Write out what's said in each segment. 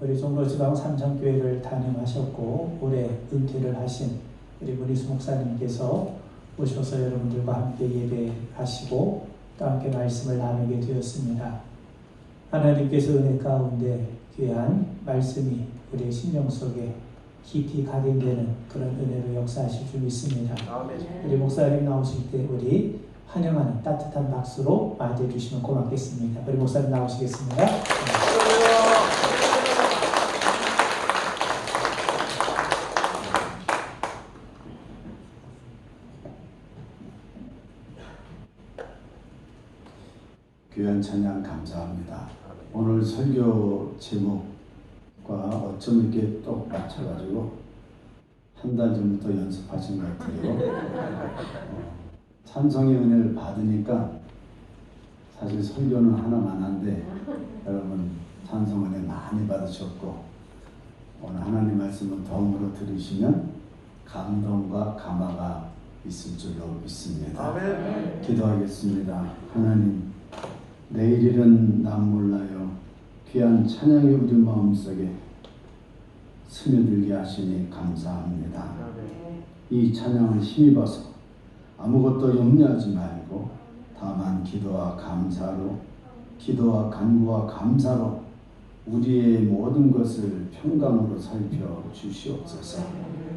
우리 종로지방 삼성교회를 담임하셨고 올해 은퇴를 하신 우리 문희수 목사님께서 오셔서 여러분들과 함께 예배하시고 또 함께 말씀을 나누게 되었습니다. 하나님께서 은혜 가운데 귀한 말씀이 우리의 심령 속에 깊이 각인되는 그런 은혜로 역사하실 줄 믿습니다. 우리 목사님 나오실 때 우리 환영하는 따뜻한 박수로 맞이해 주시면 고맙겠습니다. 우리 목사님 나오시겠습니다. 귀한 찬양 감사합니다. 오늘 설교 제목과 어쩜 이렇게 똑 맞춰가지고 한 달 전부터 연습하신 것 같아요. 찬송의 은혜를 받으니까 사실 설교는 하나만 한데 여러분 찬송 은혜 많이 받으셨고 오늘 하나님 말씀을 덤으로 들으시면 감동과 감화가 있을 줄로 믿습니다. 아멘. 기도하겠습니다. 하나님, 내일일은 남 몰라요. 귀한 찬양이 우리 마음속에 스며들게 하시니 감사합니다. 이 찬양을 힘입어서 아무것도 염려하지 말고 다만 기도와 감사로, 기도와 간구와 감사로 우리의 모든 것을 평강으로 살펴 주시옵소서.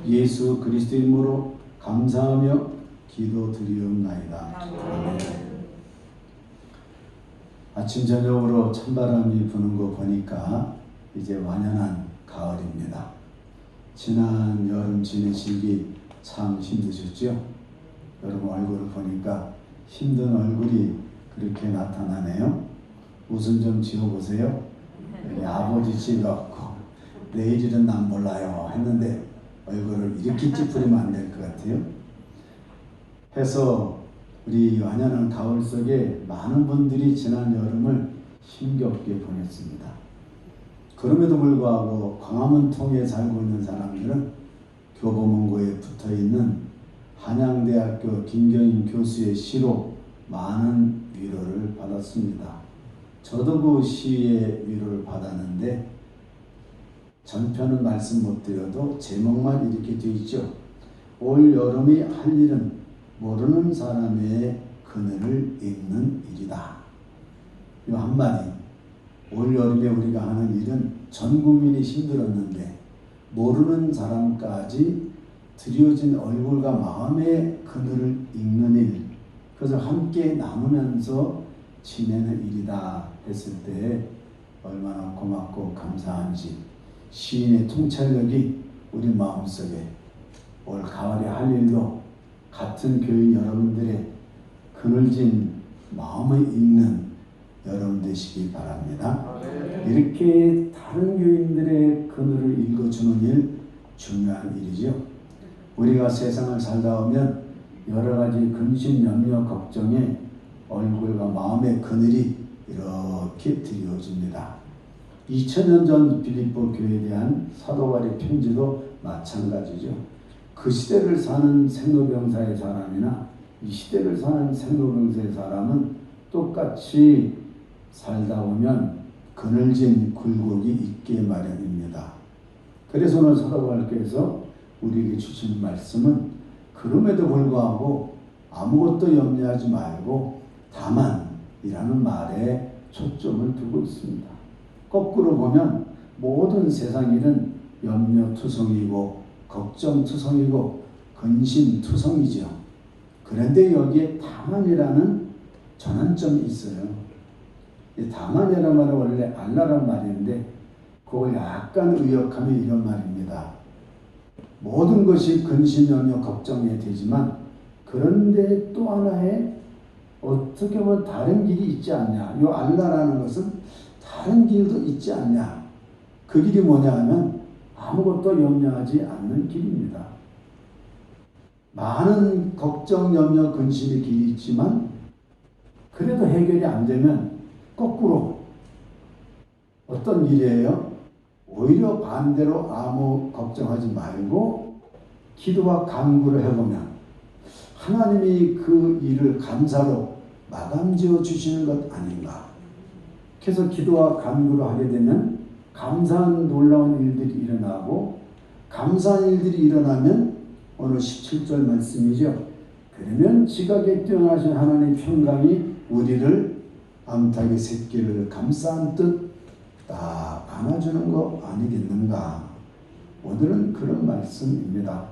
예수 그리스도의 이름으로 감사하며 기도드리옵나이다. 아멘. 아침 저녁으로 찬바람이 부는 거 보니까 이제 완연한 가을입니다. 지난 여름 지내시기 참 힘드셨죠? 여러분 얼굴을 보니까 힘든 얼굴이 그렇게 나타나네요. 웃음 좀 지어보세요. 여기 아버지 지었고 내일일은 난 몰라요 했는데 얼굴을 이렇게 찌푸리면 안 될 것 같아요. 해서 우리 완연한 가을 속에 많은 분들이 지난 여름을 힘겹게 보냈습니다. 그럼에도 불구하고 광화문 통에 살고 있는 사람들은 교보문고에 붙어있는 한양대학교 김경인 교수의 시로 많은 위로를 받았습니다. 저도 그 시의 위로를 받았는데 전편은 말씀 못 드려도 제목만 이렇게 되어 있죠. 올 여름이 할 일은 모르는 사람의 그늘을 잇는 일이다. 이 한마디, 올 여름에 우리가 하는 일은 전 국민이 힘들었는데 모르는 사람까지 드려진 얼굴과 마음의 그늘을 잇는 일, 그것을 함께 나누면서 지내는 일이다 했을 때 얼마나 고맙고 감사한지 시인의 통찰력이 우리 마음속에 올 가을에 할 일도 같은 교인 여러분들의 그늘진 마음을 읽는 여러분 되시기 바랍니다. 이렇게 다른 교인들의 그늘을 읽어주는 일 중요한 일이죠. 우리가 세상을 살다 보면 여러 가지 근심, 염려, 걱정에 얼굴과 마음의 그늘이 이렇게 드리워집니다. 2000년 전 빌립보 교회에 대한 사도 바울의 편지도 마찬가지죠. 그 시대를 사는 생로병사의 사람이나 이 시대를 사는 생로병사의 사람은 똑같이 살다 보면 그늘진 굴곡이 있게 마련입니다. 그래서 오늘 사도 바울께서 우리에게 주신 말씀은 그럼에도 불구하고 아무것도 염려하지 말고 다만 이라는 말에 초점을 두고 있습니다. 거꾸로 보면 모든 세상 일은 염려투성이고 걱정투성이고 근심투성이죠. 그런데 여기에 다만이라는 전환점이 있어요. 이 다만이라는 말은 원래 알라란 말인데 그걸 약간 의역하면 이런 말입니다. 모든 것이 근심, 염려, 걱정이 되지만 그런데 또 하나의 어떻게 보면 다른 길이 있지 않냐. 이 알라라는 것은 다른 길도 있지 않냐. 그 길이 뭐냐 하면 아무것도 염려하지 않는 길입니다. 많은 걱정, 염려, 근심의 길이 있지만 그래도 해결이 안 되면 거꾸로 어떤 길이에요? 오히려 반대로 아무 걱정하지 말고 기도와 간구를 해보면 하나님이 그 일을 감사로 마감지어 주시는 것 아닌가. 그래서 기도와 간구를 하게 되면 감사한 놀라운 일들이 일어나고, 감사한 일들이 일어나면 오늘 17절 말씀이죠. 그러면 지각에 뛰어나신 하나님 평강이 우리를 암탉의 새끼를 감싸는 듯 딱 안아주는 거 아니겠는가. 오늘은 그런 말씀입니다.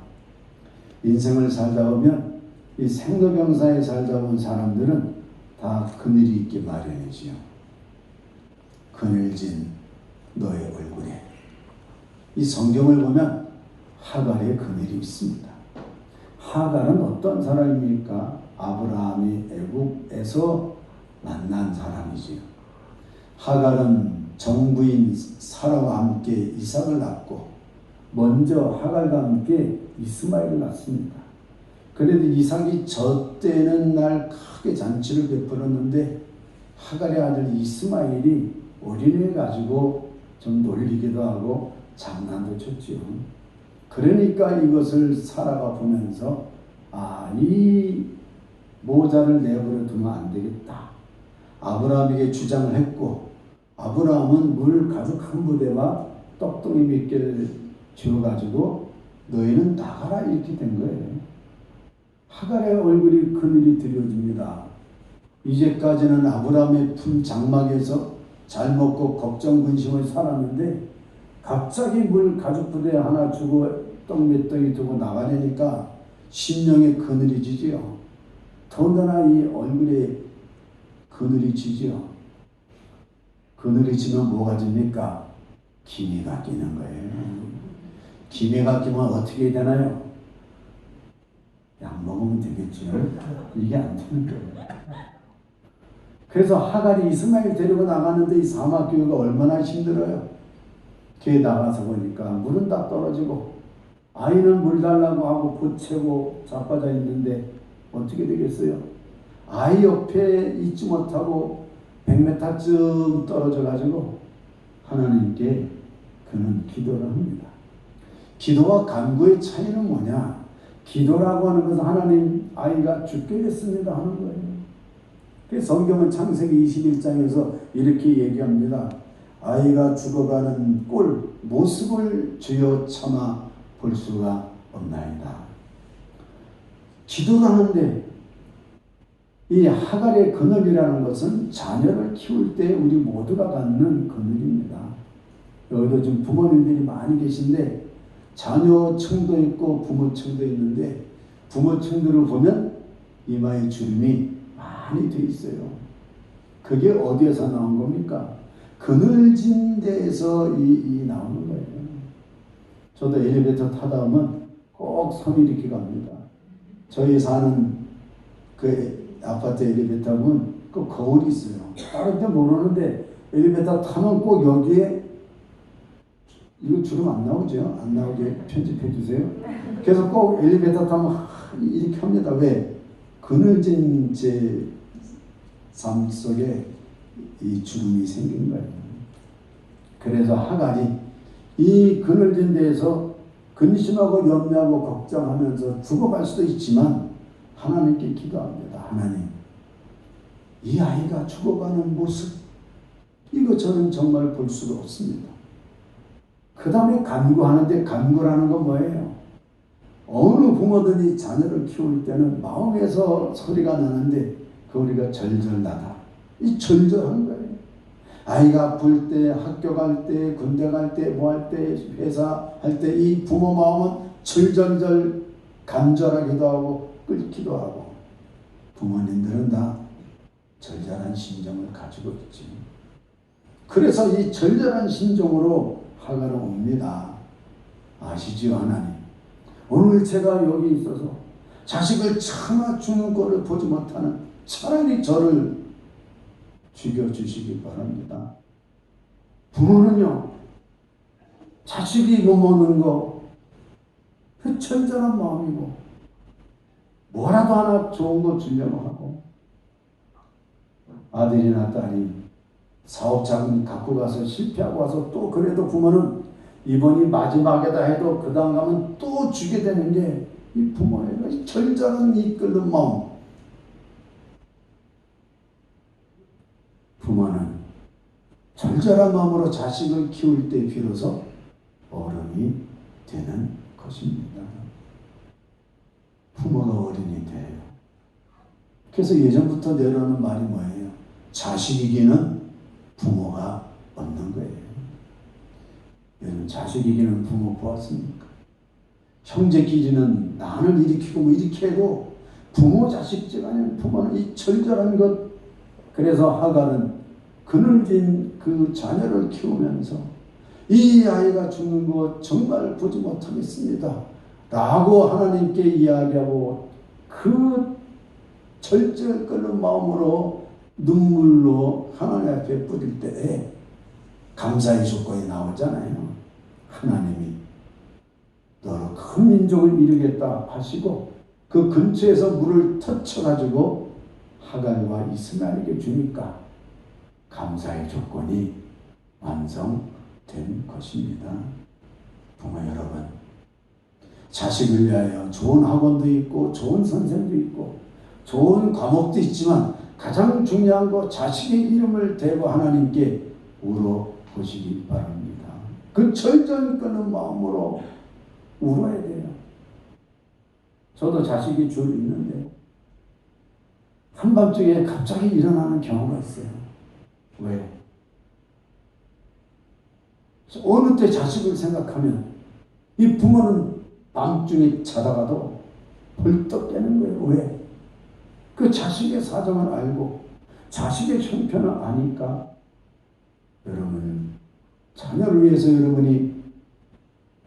인생을 살다 보면 이 생로병사에 살다 본 사람들은 다 그늘이 있기 마련이지요. 그늘진 너의 얼굴에. 이 성경을 보면 하갈의 그늘이 있습니다. 하갈은 어떤 사람입니까? 아브라함이 애굽에서 만난 사람이지요. 하갈은 정부인 사라와 함께 이삭을 낳고 먼저 하갈과 함께 이스마엘을 낳습니다. 그래도 이삭이 젖되는 날 크게 잔치를 베풀었는데 하갈의 아들 이스마엘이 어린애 가지고 좀 놀리기도 하고 장난도 쳤지요. 그러니까 이것을 사라가 보면서 이 모자를 내버려 두면 안 되겠다. 아브라함에게 주장을 했고, 아브라함은 물 가죽 한 부대와 떡덩이 몇 개를 쥐어가지고 너희는 나가라 이렇게 된 거예요. 하갈의 얼굴이 그늘이 드려집니다. 이제까지는 아브라함의 품 장막에서 잘 먹고 걱정 근심을 살았는데 갑자기 물 가죽 부대 하나 주고 떡 몇 덩이 두고 나가려니까 심령에 그늘이 지지요. 더군다나 이 얼굴에 그늘이 지지요. 그늘이 지면 뭐가 집니까? 기미가 끼는 거예요. 기미가 끼면 어떻게 되나요? 약 먹으면 되겠죠. 이게 안 되는 거예요. 그래서 하갈이 이스마엘 데리고 나갔는데 이 사막교회가 얼마나 힘들어요. 교회 나가서 보니까 물은 다 떨어지고 아이는 물 달라고 하고 보채고 자빠져 있는데 어떻게 되겠어요? 아이 옆에 있지 못하고 100m쯤 떨어져 가지고 하나님께 그는 기도를 합니다. 기도와 간구의 차이는 뭐냐? 기도라고 하는 것은 하나님 아이가 죽게 됐습니다 하는 거예요. 그래서 성경은 창세기 21장에서 이렇게 얘기합니다. 아이가 죽어가는 꼴 모습을 주여 참아 볼 수가 없나이다. 기도를 하는데 이 하갈의 그늘이라는 것은 자녀를 키울 때 우리 모두가 갖는 그늘입니다. 여기도 지금 부모님들이 많이 계신데 자녀층도 있고 부모층도 있는데 부모층들을 보면 이마에 주름이 많이 돼 있어요. 그게 어디에서 나온 겁니까? 그늘진 데에서 나오는 거예요. 저도 엘리베이터 타다 보면 꼭 손이 이렇게 갑니다. 저희 사는 그 아파트 엘리베이터 보면 그 거울이 있어요. 다른 데 모르는데 엘리베이터 타면 꼭 여기에 이거 주름 안 나오죠? 안 나오게 편집해 주세요. 그래서 꼭 엘리베이터 타면 이렇게 합니다. 왜? 그늘진 제 삶 속에 이 주름이 생긴 거예요. 그래서 하갈이 이 그늘진 데에서 근심하고 염려하고 걱정하면서 죽어갈 수도 있지만 하나님께 기도합니다. 하나님, 이 아이가 죽어가는 모습 이거 저는 정말 볼 수가 없습니다. 그 다음에 간구하는데 간구라는 건 뭐예요? 어느 부모들이 자녀를 키울 때는 마음에서 소리가 나는데 그 우리가 절절나다. 이 절절한 거예요. 아이가 아플 때, 학교 갈 때, 군대 갈 때, 뭐 할 때, 회사 할 때 이 부모 마음은 절절절 간절하기도 하고 끓기도 하고 부모님들은 다 절절한 심정을 가지고 있지. 그래서 이 절절한 심정으로 하갈은 옵니다. 아시지요, 하나님? 오늘 제가 여기 있어서 자식을 차마 죽는 꼴을 보지 못하는 차라리 저를 죽여주시기 바랍니다. 부모는요, 자식이 못 먹는 거 그 절절한 마음이고 뭐라도 하나 좋은 거 주려고 하고 아들이나 딸이 사업 자금 갖고 가서 실패하고 와서 또 그래도 부모는 이번이 마지막이다 해도 그 다음 가면 또 주게 되는 게 이 부모의 절절한 이 끓는 마음. 부모는 절절한 마음으로 자식을 키울 때 비로소 어른이 되는 것입니다. 부모가 어른이 돼요. 그래서 예전부터 내려오는 말이 뭐예요? 자식 이기는 부모가 없는 거예요. 여러분, 자식 이기는 부모 보았습니까? 형제끼리는 난을 일으키고 뭐 이렇게 해도 부모 자식지간에 부모는 이 절절한 것. 그래서 하갈은 그늘진 그 자녀를 키우면서 이 아이가 죽는 것 정말 보지 못하겠습니다 라고 하나님께 이야기하고 그 절절 끓는 마음으로 눈물로 하나님 앞에 뿌릴 때에 감사의 조건이 나오잖아요. 하나님이 너로 큰 민족을 이루겠다 하시고 그 근처에서 물을 터쳐가지고 하갈과 이스마엘에게 주니까 감사의 조건이 완성된 것입니다. 부모 여러분, 자식을 위하여 좋은 학원도 있고 좋은 선생도 있고 좋은 과목도 있지만 가장 중요한 거 자식의 이름을 대고 하나님께 울어보시기 바랍니다. 그 절절 끄는 마음으로 울어야 돼요. 저도 자식이 둘 있는데 한밤중에 갑자기 일어나는 경우가 있어요. 왜? 어느 때 자식을 생각하면 이 부모는 밤중에 자다가도 벌떡 깨는 거예요. 왜? 그 자식의 사정을 알고 자식의 형편을 아니까. 여러분, 자녀를 위해서 여러분이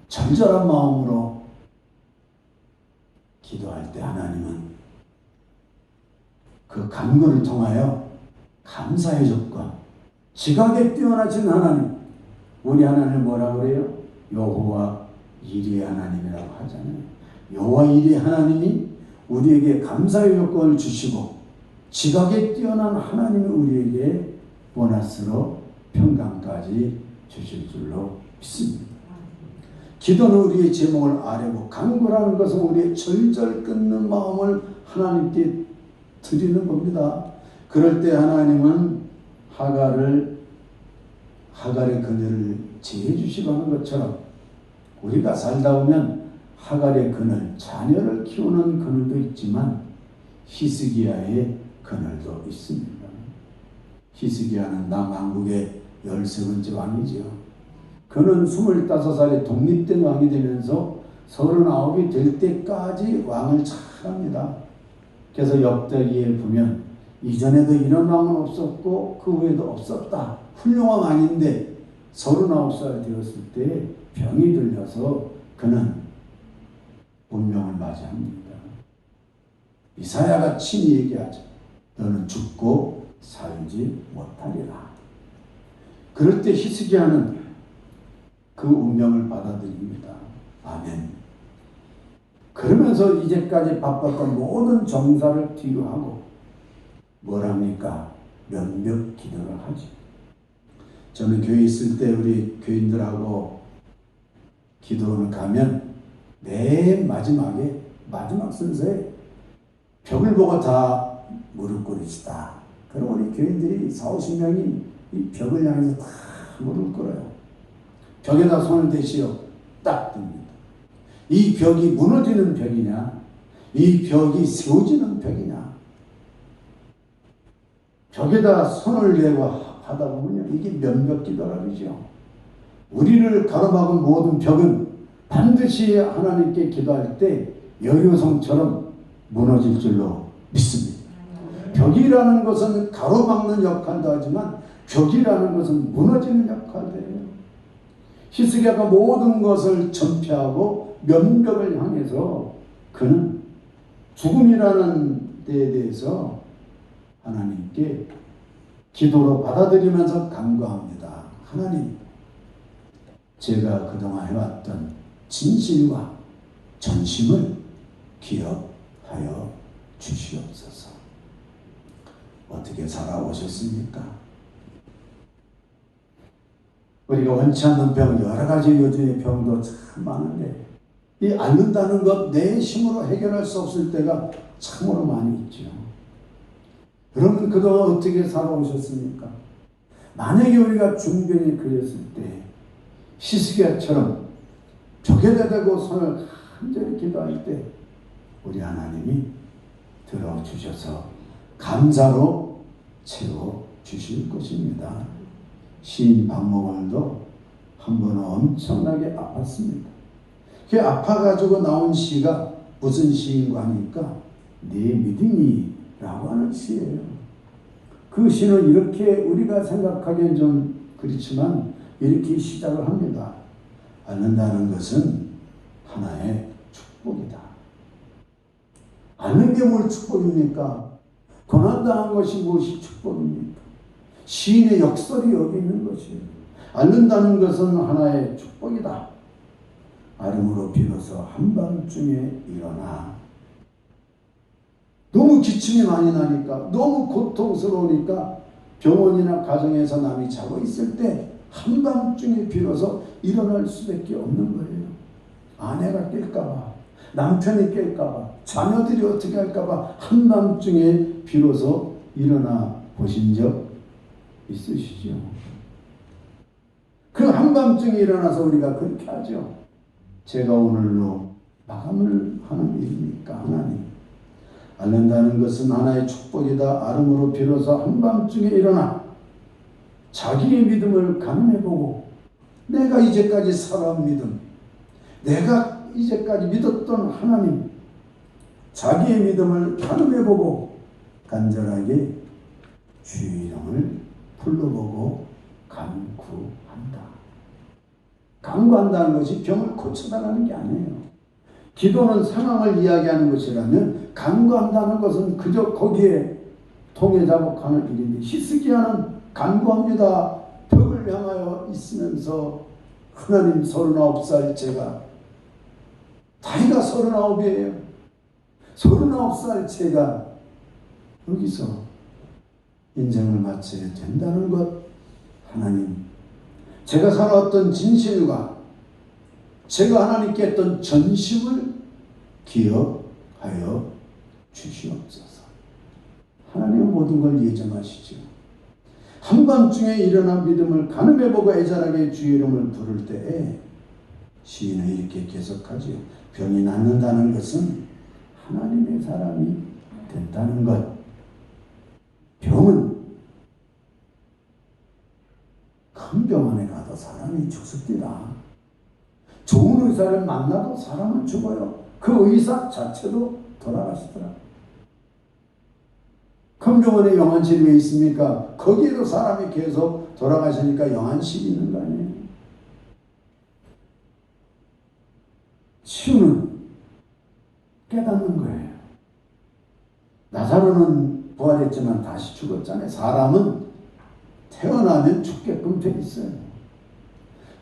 절절한 마음으로 기도할 때 하나님은 그 간구를 통하여 감사의 조건, 지각에 뛰어나신 하나님, 우리 하나님 뭐라고 그래요? 여호와 이리의 하나님이라고 하잖아요. 여호와 이리의 하나님이 우리에게 감사의 조건을 주시고 지각에 뛰어난 하나님이 우리에게 보너스로 평강까지 주실 줄로 믿습니다. 기도는 우리의 제목을 아뢰고 간구라는 것은 우리의 절절 끊는 마음을 하나님께 드리는 겁니다. 그럴 때 하나님은 하갈의 그늘을 제해 주시고 하는 것처럼 우리가 살다 보면 하갈의 그늘, 자녀를 키우는 그늘도 있지만 히스기야의 그늘도 있습니다. 히스기야는 남왕국의 13번째 왕이지요. 그는 25살에 독립된 왕이 되면서 39이 될 때까지 왕을 잘합니다. 그래서 역대기에 보면 이전에도 이런 왕은 없었고 그 후에도 없었다. 훌륭한 왕인데 39살 되었을 때 병이 들려서 그는 운명을 맞이합니다. 이사야가 친히 얘기하죠. 너는 죽고 살지 못하리라. 그럴 때 히스기야는 그 운명을 받아들입니다. 아멘. 그러면서 이제까지 바빴던 모든 정사를 뒤로 하고 뭐랍니까? 면벽 기도를 하죠. 저는 교회 있을 때 우리 교인들하고 기도를 가면 맨 마지막에 마지막 순서에 벽을 보고 다 무릎 꿇으시다. 그럼 우리 교인들이 40-50명이 이 벽을 향해서 다 무릎 꿇어요. 벽에다 손을 대시어 딱 듭니다. 이 벽이 무너지는 벽이냐? 이 벽이 세워지는 벽이냐? 벽에다 손을 내고 하다 보면 이게 면벽기도라 그러죠. 우리를 가로막은 모든 벽은 반드시 하나님께 기도할 때 여리고성처럼 무너질 줄로 믿습니다. 벽이라는 것은 가로막는 역할도 하지만 벽이라는 것은 무너지는 역할도 해요. 히스기야가 모든 것을 전폐하고 면벽을 향해서 그는 죽음이라는 데에 대해서 하나님께 기도로 받아들이면서 간구합니다. 하나님, 제가 그동안 해왔던 진실과 전심을 기억하여 주시옵소서. 어떻게 살아오셨습니까? 우리가 원치 않는 병, 여러 가지 요즘의 병도 참 많은데 이 앓는다는 것 내 힘으로 해결할 수 없을 때가 참으로 많이 있죠. 여러분 그동안 어떻게 살아오셨습니까? 만약에 우리가 중병에 걸렸을 때 히스기야처럼 벽에다 대고 손을 간절히 기도할 때 우리 하나님이 들어주셔서 감사로 채워주실 것입니다. 시인 박목월도 한 번은 엄청나게 아팠습니다. 그 아파가지고 나온 시가 무슨 시인가 하니까 네 믿음이라고 하는 시예요. 그 시는 이렇게 우리가 생각하기엔 좀 그렇지만 이렇게 시작을 합니다. 앓는다는 것은 하나의 축복이다. 앓는 게 뭘 축복입니까? 고난당한 것이 무엇이 축복입니까? 시인의 역설이 여기 있는 것이에요. 앓는다는 것은 하나의 축복이다. 앓음으로 비로소 한밤중에 일어나. 너무 기침이 많이 나니까, 너무 고통스러우니까 병원이나 가정에서 남이 자고 있을 때 한밤중에 비로소 일어날 수밖에 없는 거예요. 아내가 깰까봐, 남편이 깰까봐, 자녀들이 어떻게 할까봐 한밤중에 비로소 일어나 보신 적 있으시죠? 그 한밤중에 일어나서 우리가 그렇게 하죠. 제가 오늘로 마감을 하는 일입니까? 하나님, 앓는다는 것은 하나의 축복이다. 앓음으로 비로소 한밤중에 일어나 자기의 믿음을 가늠해보고, 내가 이제까지 살아온 믿음, 내가 이제까지 믿었던 하나님, 자기의 믿음을 가늠해보고 간절하게 주의 이름을 불러보고 간구한다. 간구한다는 것이 병을 고쳐달라는 게 아니에요. 기도는 상황을 이야기하는 것이라면 간구한다는 것은 그저 거기에 통해자복하는 일인데, 히스기야는 간구합니다. 벽을 향하여 있으면서 하나님 39살 제가, 나이가 39이에요. 39살 제가 여기서 인생을 마쳐야 된다는 것, 하나님, 제가 살아왔던 진실과 제가 하나님께 했던 전심을 기억하여 주시옵소서. 하나님은 모든 걸 예정하시죠. 한밤중에 일어나 믿음을 가늠해보고 애절하게 주의 이름을 부를 때에 시인은 이렇게 계속하지요. 병이 낫는다는 것은 하나님의 사람이 된다는 것. 병은 큰 병원에 가도 사람이 죽습니다. 좋은 의사를 만나도 사람은 죽어요. 그 의사 자체도 돌아가시더라. 큰 병원에 영안실이 왜 있습니까? 거기에도 사람이 계속 돌아가시니까 영안실이 있는 거 아니에요? 치유는 깨닫는 거예요. 나사로는 부활했지만 다시 죽었잖아요. 사람은 태어나면 죽게끔 돼 있어요.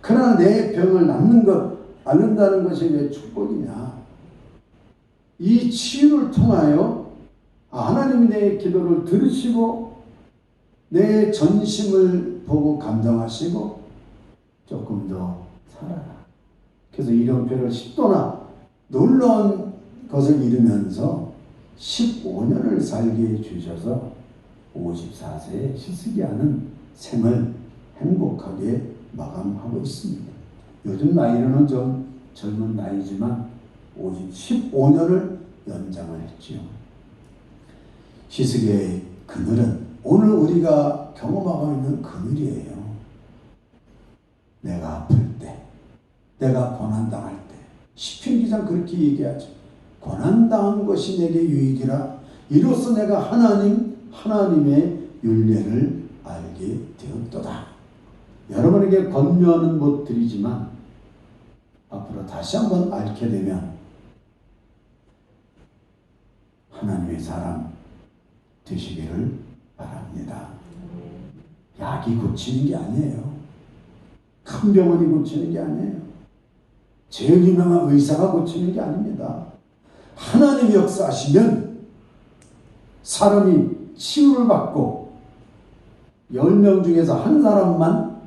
그러나 내 병을 낫는 것, 앓는다는 것이 왜 축복이냐? 이 치유를 통하여 하나님이 내 기도를 들으시고 내 전심을 보고 감동하시고 조금 더 살아라. 그래서 이름표를 10도나 놀라운 것을 이루면서 15년을 살게 해주셔서 54세에 히스기야는 생을 행복하게 마감하고 있습니다. 요즘 나이로는 좀 젊은 나이지만 15년을 연장을 했지요. 히스기야의 그늘은 오늘 우리가 경험하고 있는 그늘이에요. 내가 아플 때, 내가 고난당할 때, 시편 기자는 그렇게 얘기하죠. 고난당한 것이 내게 유익이라, 이로써 내가 하나님의 윤례를 알게 되었도다. 여러분에게 권면은 못 드리지만 앞으로 다시 한번 앓게 되면 하나님의 사람 되시기를 바랍니다. 약이 고치는 게 아니에요. 큰 병원이 고치는 게 아니에요. 제일 유명한 의사가 고치는 게 아닙니다. 하나님이 역사하시면 사람이 치유를 받고 10명 중에서 한 사람만,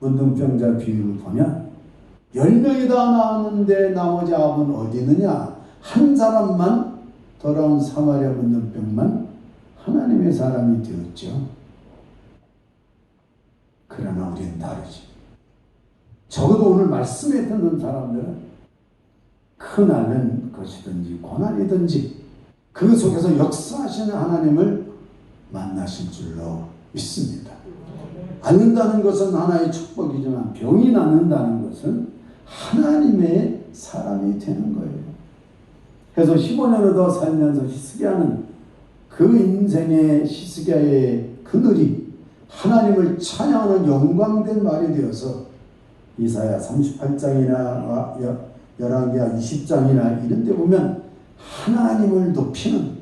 문둥병자 비유를 보면 10명이 다 나왔는데 나머지 9은 어디 있느냐? 한 사람만, 돌아온 사마리아 문둥병만 하나님의 사람이 되었죠. 그러나 우리는 다르지. 적어도 오늘 말씀에 듣는 사람들은 크나는 것이든지 고난이든지 그 속에서 역사하시는 하나님을 만나실 줄로 믿습니다. 앓는다는 것은 하나의 축복이지만 병이 낫는다는 것은 하나님의 사람이 되는 거예요. 그래서 15년을 더 살면서 히스기야는 그 인생의 히스기야의 그늘이 하나님을 찬양하는 영광된 말이 되어서 이사야 38장이나 열왕기하 20장이나 이런 데 보면 하나님을 높이는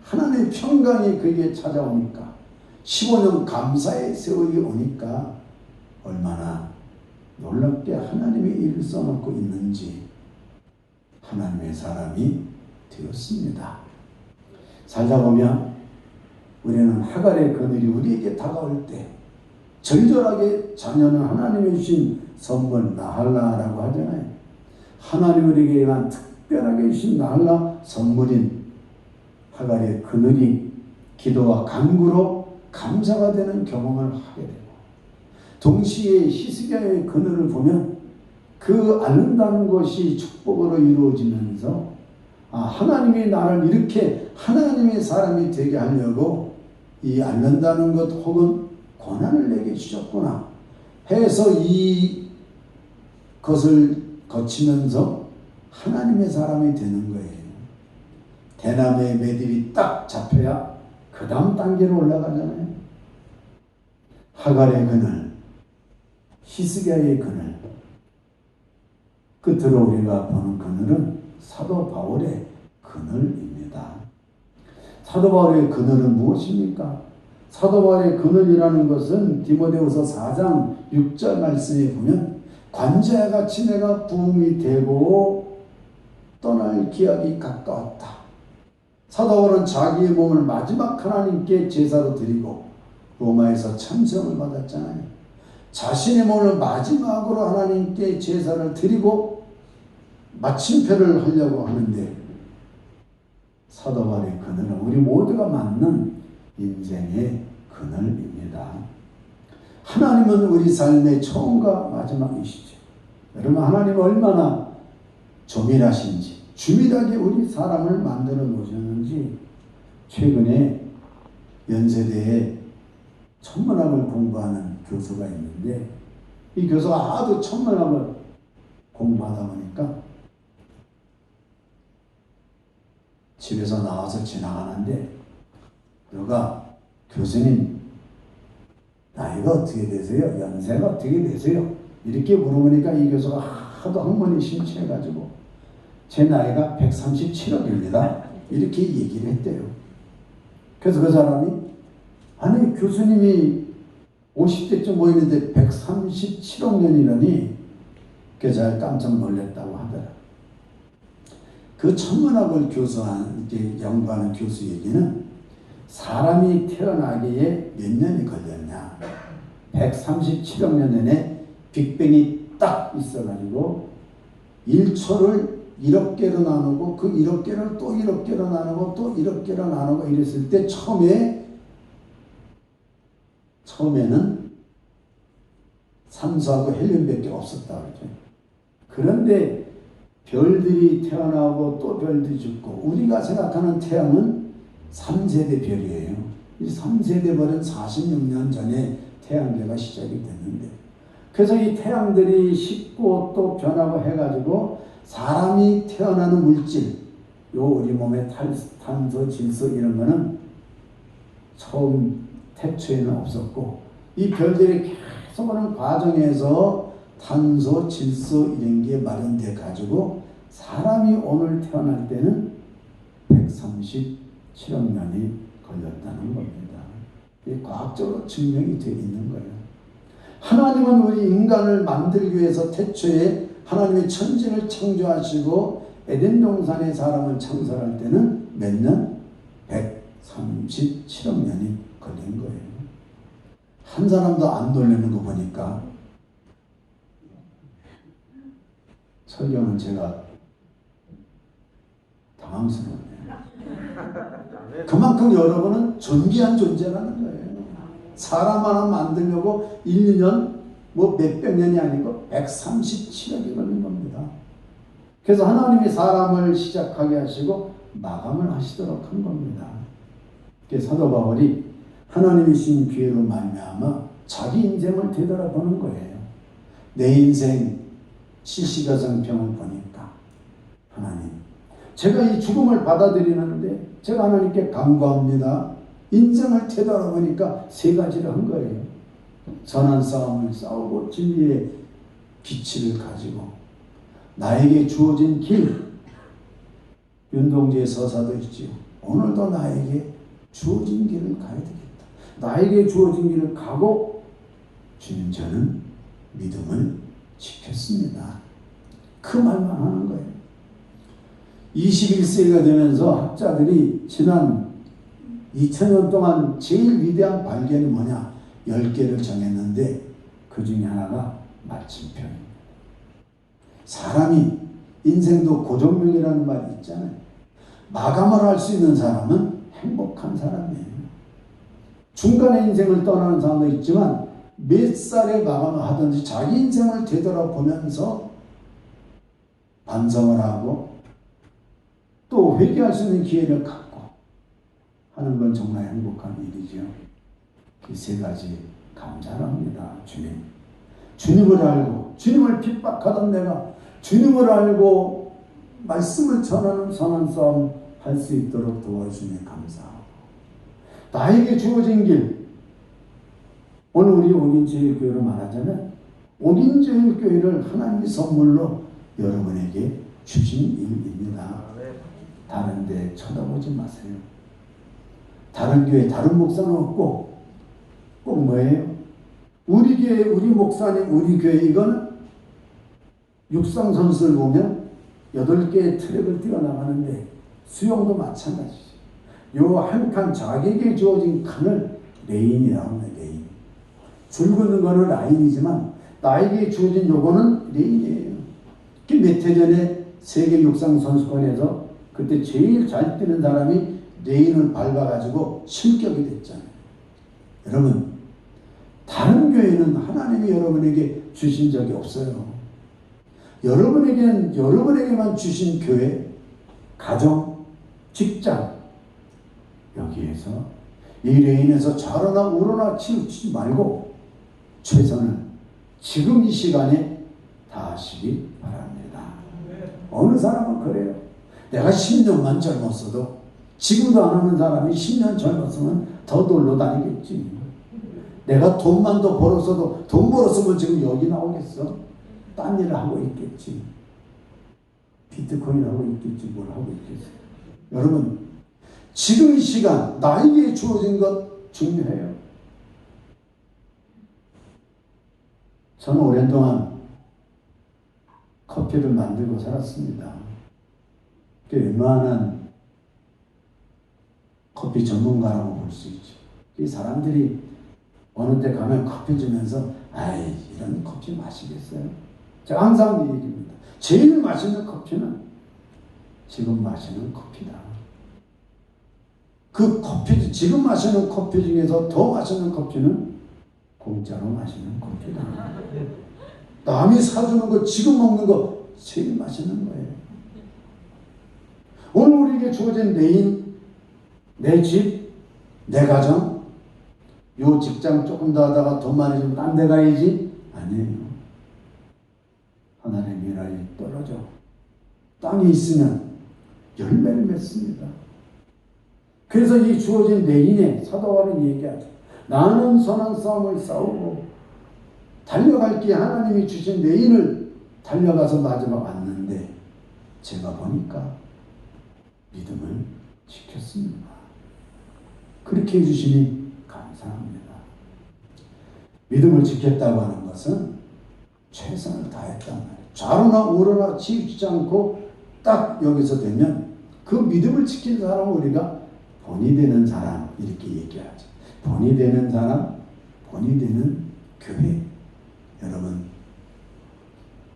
하나님의 평강이 그에게 찾아오니까 15년 감사의 세월이 오니까 얼마나 놀랍게 하나님의 일을 써놓고 있는지 하나님의 사람이 되었습니다. 살다 보면 우리는 하갈의 그늘이 우리에게 다가올 때 절절하게 자녀는 하나님이 주신 선물 나할라라고 하잖아요. 하나님 우리에게만 특별하게 주신 나할라 선물인 하갈의 그늘이 기도와 간구로 감사가 되는 경험을 하게 되고 동시에 히스기야의 그늘을 보면 그 앓는다는 것이 축복으로 이루어지면서 하나님이 나를 이렇게 하나님의 사람이 되게 하려고 이 앓는다는 것 혹은 고난을 내게 주셨구나 해서 이 것을 거치면서 하나님의 사람이 되는 거예요. 대나무의 매듭이 딱 잡혀야 그 다음 단계로 올라가잖아요. 하갈의 그늘, 히스기야의 그늘, 끝으로 우리가 보는 그늘은 사도 바울의 그늘입니다. 사도 바울의 그늘은 무엇입니까? 사도 바울의 그늘이라는 것은 디모데후서 4장 6절 말씀에 보면 관자와 같이 내가 부음이 되고 떠날 기약이 가까웠다. 사도 바울은 자기의 몸을 마지막 하나님께 제사로 드리고 로마에서 참정을 받았잖아요. 자신의 몸을 마지막으로 하나님께 제사를 드리고 마침표를 하려고 하는데 사도 바울의 그늘은 우리 모두가 맞는 인생의 그늘입니다. 하나님은 우리 삶의 처음과 마지막이시죠. 여러분 하나님은 얼마나 조밀하신지 주밀하게 우리 사람을 만들어 놓으셨는지 최근에 연세대에 천문학을 공부하는 교수가 있는데 이 교수가 하도 천문학을 공부하다 보니까 집에서 나와서 지나가는데 누가 교수님 나이가 어떻게 되세요? 연세가 어떻게 되세요? 이렇게 물어보니까 이 교수가 하도 학문이 심취해가지고 제 나이가 137억입니다. 이렇게 얘기를 했대요. 그래서 그 사람이 아니 교수님이 50대쯤 보이는데 137억 년이라니 그래서 잘 깜짝 놀랐다고 하더라. 그 천문학을 교수한 이렇게 연구하는 교수 얘기는 사람이 태어나기에 몇 년이 걸렸냐 137억 년 전에 빅뱅이 딱 있어가지고 1초를 1억 개로 나누고 그 1억 개를 또 1억 개로 나누고 또 1억 개로 나누고 이랬을 때 처음에는 산소하고 헬륨밖에 없었다 그러죠. 그런데 별들이 태어나고 또 별들이 죽고 우리가 생각하는 태양은 3세대 별이에요. 이 3세대 별은 46년 전에 태양계가 시작이 됐는데 그래서 이 태양들이 식고 또 변하고 해가지고 사람이 태어나는 물질 요 우리 몸에 탄소, 질소 이런 거는 처음 태초에는 없었고 이 별들이 계속 오는 과정에서 탄소, 질소 이런 게 마련돼 가지고 사람이 오늘 태어날 때는 137억 년이 걸렸다는 겁니다. 이게 과학적으로 증명이 되어 있는 거예요. 하나님은 우리 인간을 만들기 위해서 태초에 하나님의 천지를 창조하시고 에덴 동산의 사람을 창설할 때는 몇 년? 137억 년이 걸린 거예요. 한 사람도 안 놀리는 거 보니까 설교는 제가 당황스러워요. 그만큼 여러분은 존귀한 존재라는 거예요. 사람 하나 만들려고 1, 2년, 뭐 몇백 년이 아니고 137억이 걸린 겁니다. 그래서 하나님이 사람을 시작하게 하시고 마감을 하시도록 한 겁니다. 그래서 사도 바울이 하나님이 신 기회로 말미암아 자기 인생을 되돌아보는 거예요. 내 인생 70여 성평을 보니까 하나님, 제가 이 죽음을 받아들이는데 제가 하나님께 간구합니다. 인생을 되돌아보니까 세 가지를 한 거예요. 선한 싸움을 싸우고 진리의 빛을 가지고 나에게 주어진 길, 윤동주의 서사도 있지요. 오늘도 나에게 주어진 길을 가야 되겠다. 나에게 주어진 길을 가고 주님, 저는 믿음을 지켰습니다. 그 말만 하는 거예요. 21세기가 되면서 학자들이 지난 2000년 동안 제일 위대한 발견이 뭐냐? 10개를 정했는데 그 중에 하나가 마침표입니다. 사람이 인생도 고정명이라는 말이 있잖아요. 마감을 할 수 있는 사람은 행복한 사람이에요. 중간에 인생을 떠나는 사람도 있지만 몇 살에 마감을 하든지 자기 인생을 되돌아보면서 반성을 하고 또 회개할 수 있는 기회를 갖고 하는 건 정말 행복한 일이죠. 이 세 가지 감사합니다. 주님, 주님을 알고 주님을 핍박하던 내가 주님을 알고 말씀을 전하는 선한 싸움 할 수 있도록 도와주니 감사하고, 나에게 주어진 길, 오늘 우리 옥인제일교회로 말하자면 옥인제일교회를 하나님의 선물로 여러분에게 주신 일입니다. 다른 데 쳐다보지 마세요. 다른 교회, 다른 목사는 없고 꼭 뭐예요? 우리 교회, 우리 목사님, 우리 교회, 이거는 육상 선수를 보면 8개의 트랙을 뛰어나가는데 수영도 마찬가지죠. 요 한 칸, 자기에게 주어진 칸을 레인이라고 합니다. 레인. 줄 긋는 거는 라인이지만 나에게 주어진 요거는 레인이에요. 몇 해 전에 세계 육상 선수권에서 그때 제일 잘 뛰는 사람이 레인을 밟아가지고 실격이 됐잖아요. 여러분, 다른 교회는 하나님이 여러분에게 주신 적이 없어요. 여러분에게만 주신 교회, 가정, 직장, 여기에서 이 레인에서 좌로나 우로나 치우치지 말고 최선을 지금 이 시간에 다하시기 바랍니다. 어느 사람은 그래요. 내가 10년만 젊었어도, 지금도 안 하는 사람이 10년 젊었으면 더 놀러 다니겠지. 내가 돈만 더 벌었어도, 돈 벌었으면 지금 여기 나오겠어? 딴 일을 하고 있겠지. 비트코인 하고 있겠지. 뭘 하고 있겠어. 여러분, 지금 이 시간 나에게 주어진 것 중요해요. 저는 오랜 동안 커피를 만들고 살았습니다. 웬만한 커피 전문가라고 볼 수 있죠. 이 사람들이 어느 때 가면 커피 주면서 아이, 이런 커피 마시겠어요? 제가 항상 이 얘기입니다. 제일 맛있는 커피는 지금 마시는 커피다. 그 커피, 지금 마시는 커피 중에서 더 맛있는 커피는 공짜로 마시는 커피다. 남이 사주는 거, 지금 먹는 거 제일 맛있는 거예요. 오늘 우리에게 주어진 레인, 내 집, 내 가정, 요 직장 조금 더 하다가 돈 많이 좀 딴 데 가야지? 아니에요. 하나님의 미랄이 떨어져 땅에 있으면 열매를 맺습니다. 그래서 이 주어진 레인에 사도 바울은 얘기하죠. 나는 선한 싸움을 싸우고 달려갈 게 하나님이 주신 레인을 달려가서 마지막 왔는데 제가 보니까 믿음을 지켰습니다. 그렇게 해주시니 감사합니다. 믿음을 지켰다고 하는 것은 최선을 다했단 말이에요. 좌로나 우로나 치우치지 않고 딱 여기서 되면 그 믿음을 지킨 사람은 우리가 본이 되는 사람, 이렇게 얘기하죠. 본이 되는 사람, 본이 되는 교회. 여러분,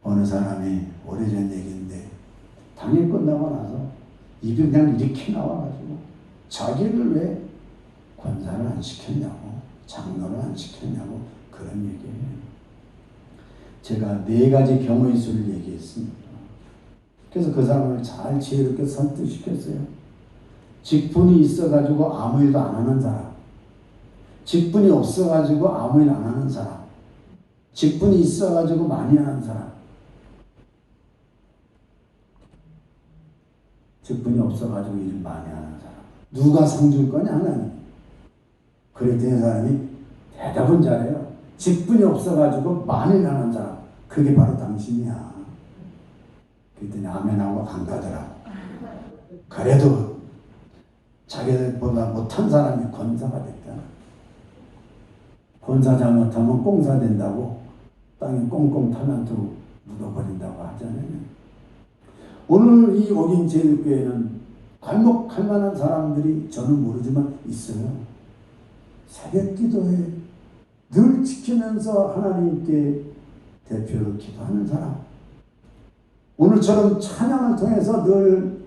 어느 사람이 오래전 얘기인데 당일 끝나고 나서 입이 그냥 이렇게 나와가지고 자기를 왜 권사를 안 시켰냐고 장로를 안 시켰냐고 그런 얘기예요. 제가 4가지 경우의 수를 얘기했습니다. 그래서 그 사람을 잘 지혜롭게 설득시켰어요. 직분이 있어가지고 아무 일도 안 하는 사람, 직분이 없어가지고 아무 일 안 하는 사람, 직분이 있어가지고 많이 하는 사람, 직분이 없어가지고 일 많이 하는 사람. 누가 상 줄 거냐? 하나님. 그랬더니 사람이 대답은 잘해요. 직분이 없어가지고 많이 하는 사람. 그게 바로 당신이야. 그랬더니 아멘하고 안 가더라고. 그래도 자기들보다 못한 사람이 권사가 됐잖아. 권사 잘못하면 꽁사 된다고 땅에 꽁꽁 타면도 묻어버린다고 하잖아요. 오늘 이 옥인 제일교회는 갈목할 만한 사람들이 저는 모르지만 있어요. 새벽 기도에 늘 지키면서 하나님께 대표로 기도하는 사람. 오늘처럼 찬양을 통해서 늘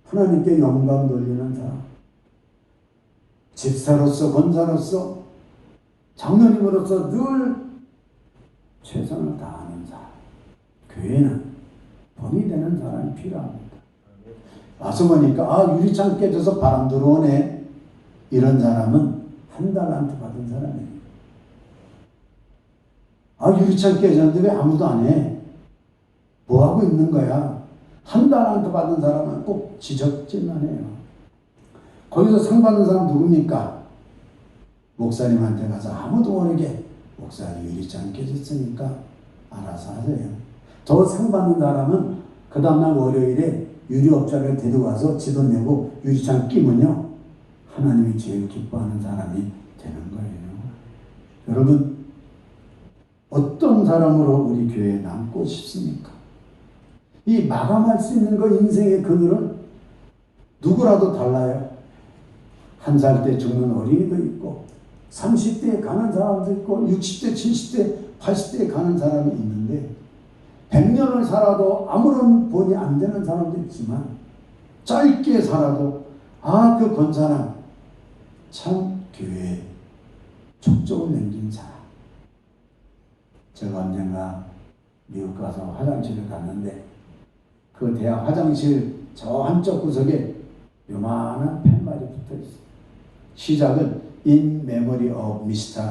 하나님께 영광 돌리는 사람. 집사로서, 권사로서, 장로님으로서 늘 최선을 다하는 사람. 교회는 본이 되는 사람이 필요합니다. 와서 보니까 유리창 깨져서 바람 들어오네. 이런 사람은 한 달란트 받은 사람이에요. 유리창 깨졌는데 왜 아무도 안 해? 뭐 하고 있는 거야? 한 달란트 받은 사람은 꼭 지적질만 해요. 거기서 상 받는 사람 누굽니까? 목사님한테 가서 아무도 모르게 목사님 유리창 깨졌으니까 알아서 하세요. 더 상 받는 사람은 그 다음날 월요일에 유리업자를 데려와서 지도 내고 유리창 끼면요 하나님이 제일 기뻐하는 사람이 되는 거예요. 여러분 어떤 사람으로 우리 교회에 남고 싶습니까? 이 마감할 수 있는 거 인생의 그늘은 누구라도 달라요. 1살 때 죽는 어린이도 있고 30대에 가는 사람도 있고 60대, 70대, 80대에 가는 사람이 있는데 100년을 살아도 아무런 본이 안 되는 사람도 있지만 짧게 살아도 그 권사는 참 교회에 촉적을 남긴 사람. 제가 언젠가 미국 가서 화장실을 갔는데 그 대학 화장실 저 한쪽 구석에 요만한 팻말이 붙어 있어요. 시작은 In memory of Mr.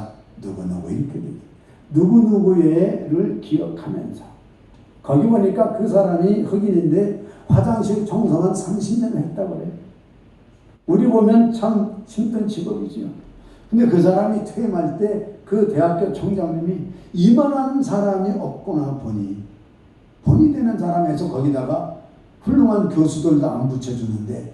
누구누구 이렇게 됩니다. 누구누구를 기억하면서 거기 보니까 그 사람이 흑인인데 화장실 청소만 30년을 했다고 그래요. 우리 보면 참 힘든 직업이지요. 근데 그 사람이 퇴임할 때 그 대학교 총장님이 이만한 사람이 없구나 본이 되는 사람에서 거기다가 훌륭한 교수들도 안 붙여주는데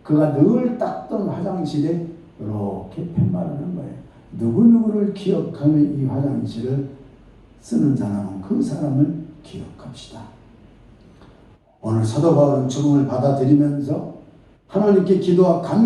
그가 늘 닦던 화장실에 이렇게 팻말을 한 거예요. 누구누구를 기억하며 이 화장실을 쓰는 사람은 그 사람을 기억합시다. 오늘 사도 바울은 죽음을 받아들이면서 하나님께 기도와 간구